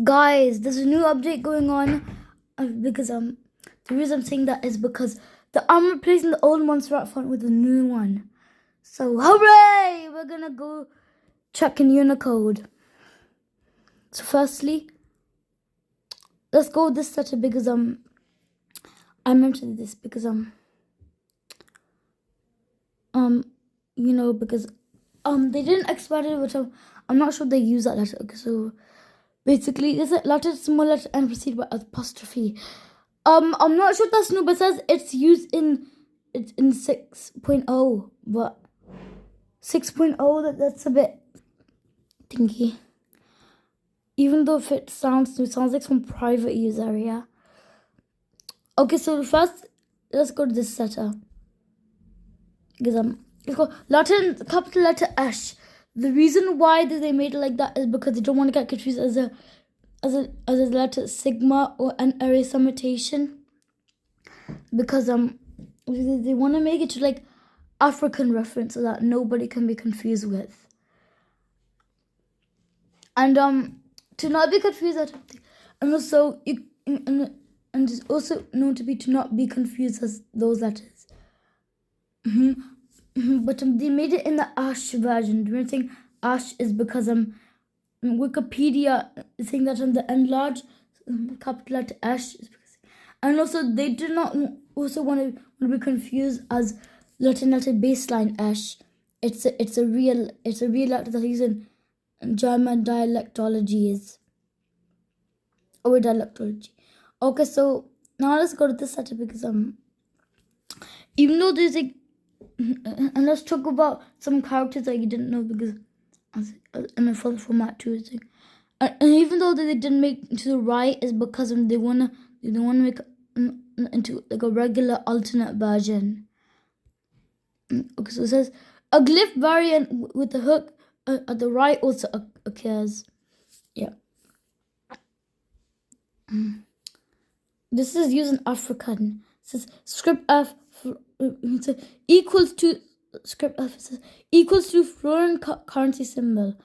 Guys, there's a new update going on because the reason I'm saying that is because I'm replacing the old Montserrat font with a new one. So hooray! We're gonna go check in Unicode. So firstly, let's go with this letter because I mentioned this because because they didn't expect it, which I'm not sure they use that letter. Okay, so basically it's a letter, small letter, and preceded by apostrophe. I'm not sure if that's new, but it says it's used in 6.0, but 6.0 that's a bit thingy. Even though if it sounds new, it sounds like some private use area. Okay, so first let's go to this letter. Because let's go Latin capital letter S. The reason why they made it like that is because they don't want to get confused as a letter sigma or an eraser mutation. Because they want to make it to like African reference so that nobody can be confused with. And to not be confused and also and it's also known to be to not be confused as those letters. But they made it in the Ash version. The reason saying Ash is because Wikipedia is saying that the enlarged capital letter Ash is because, and also they do not also want to be confused as Latin letter baseline Ash. It's a real letter that is in German dialectologies. Or dialectology. Okay, so now let's go to this letter because even though there's like and let's talk about some characters that you didn't know because in a full format too. And even though they didn't make to the right is because they wanna make into like a regular alternate version. Okay, so it says a glyph variant with the hook at the right also occurs. Yeah. This is used in African. It says script F equals to script F equals to foreign currency symbol,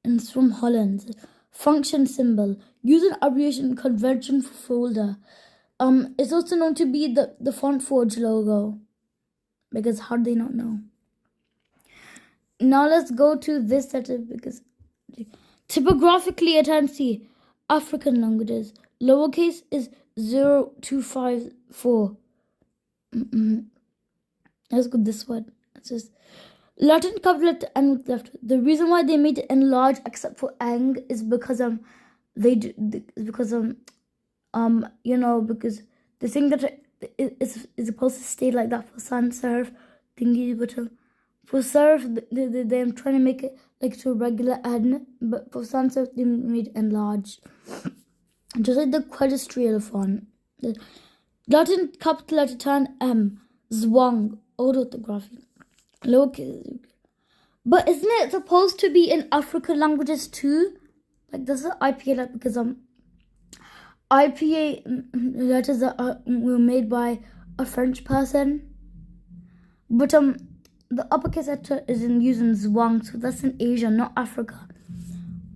and it's from Holland. Function symbol use an abbreviation convention for folder. It's also known to be the Font Forge logo, because how do they not know? Now let's go to this letter because typographically at MC African languages lowercase is 0254. Let's go this one. It says Latin capital letter N with left. The reason why they made it enlarged except for Eng is because because they think that it's supposed to stay like that for sans serif thingy, but for serif they're trying to make it like to a regular N, but for sans serif they made it enlarged. Just like the quadrilateral font. The Latin capital letter turn M, Zwang, orthography. Lowercase. But isn't it supposed to be in African languages too? Like this is IPA letter because IPA letters that were made by a French person. But the uppercase letter is using Zwang, so that's in Asia, not Africa.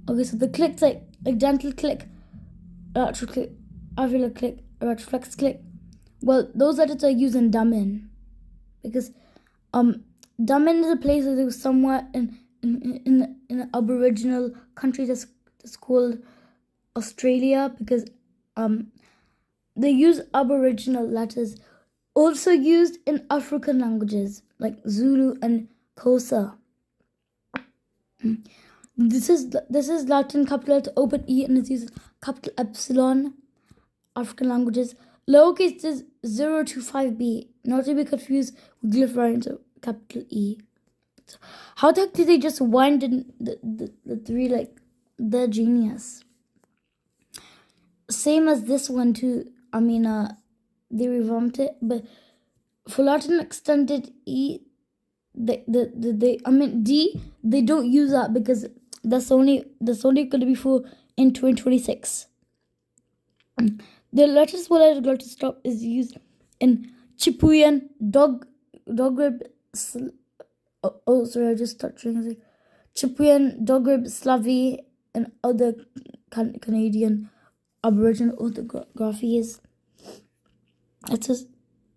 Okay, so the clicks like dental click, lateral click, alveolar click, retroflex click. Well, those letters are used in Damin because Damin is a place that was somewhere in an Aboriginal country that's called Australia because they use Aboriginal letters, also used in African languages like Zulu and Xhosa. This is Latin capital letter open E and it's used capital epsilon. African languages lowercase is 025b, not to be confused with glyph variant of capital E. So how the heck did they just wind in the three? Like they're genius. Same as this one too. They revamped it, but for Latin extended E, D, they don't use that because that's only going to be for in 2026. The latest word glottal stop is used in Chipuyan, Dogrib. Sorry, I just started trying to say Chipuyan, Dogrib, Slavi, and other Canadian Aboriginal orthography is. It says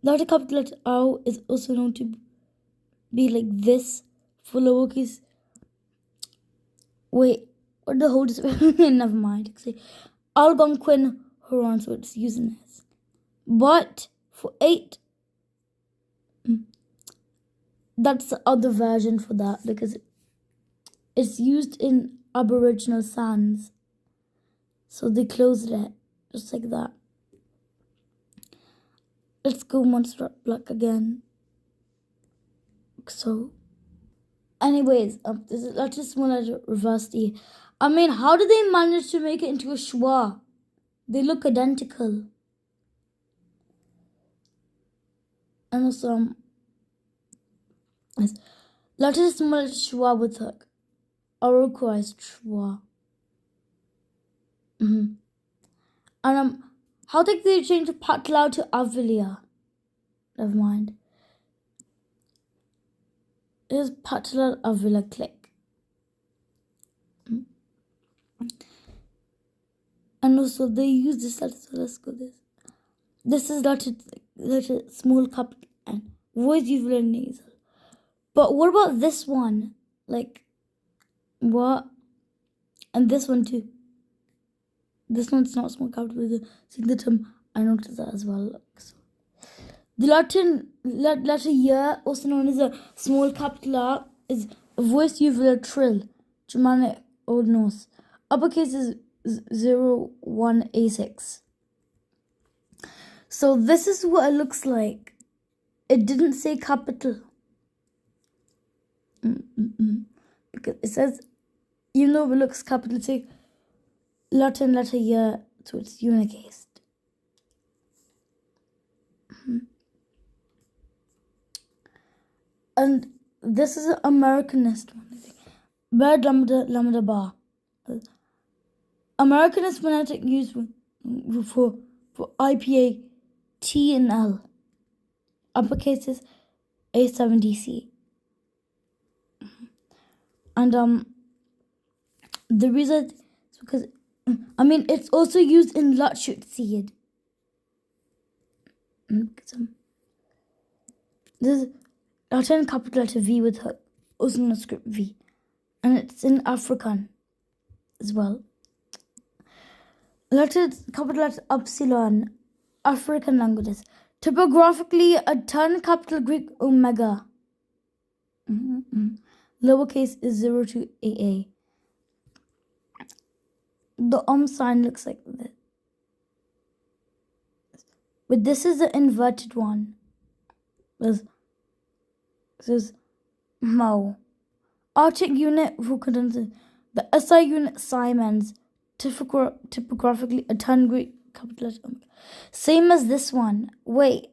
that a capital letter O is also known to be like this for lowercase. Wait, what the whole is? Never mind. Algonquin Huron, so it's using this. But for 8, that's the other version for that because it's used in Aboriginal sands. So they closed it just like that. Let's go Montserrat Black again. So, anyways, this is let's just one letter reverse E. I mean, how did they manage to make it into a schwa? They look identical. And also, let's just one letter schwa with like Oroquois schwa. And how did they change Patlau to Avilia? Never mind. Here's Patlau Avila click. And also they use this letter, so let's go this. This is letter small capital N. Voice usually nasal. But what about this one? Like what? And this one too. This one's not small capital, the signatum. I noticed that as well. So, the Latin letter Y, also known as a small capital R, is voice uvular trill, Germanic Old Norse. Uppercase is 01A6. So this is what it looks like. It didn't say capital. Because it says, even though it looks capital, it's like Latin letter Y, so it's unicased. And this is an Americanist one, I think. Bird lambda bar. Americanist phonetic used for IPA T and L. Uppercases A7DC. And the reason is because it's also used in Latchut seed. This is Latin capital letter V with her also in a script V. And it's in African as well. Latin capital letter Epsilon, African languages. Typographically, a turn capital Greek omega. Lowercase is 0 to AA. The sign looks like this. But this is the inverted one. This is Mo. Arctic unit, the SI unit Simons, typographically a turn Greek capital letter. Same as this one. Wait.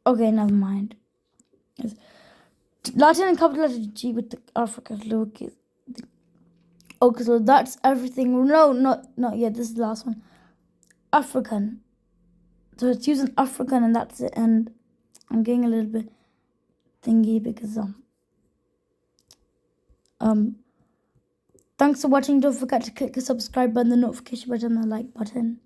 Okay, never mind. Latin and capital letter G with the Africa lowercase. Okay, so that's everything. No, not yet. This is the last one. African. So it's using African and that's it. And I'm getting a little bit thingy because thanks for watching. Don't forget to click the subscribe button, the notification button, and the like button.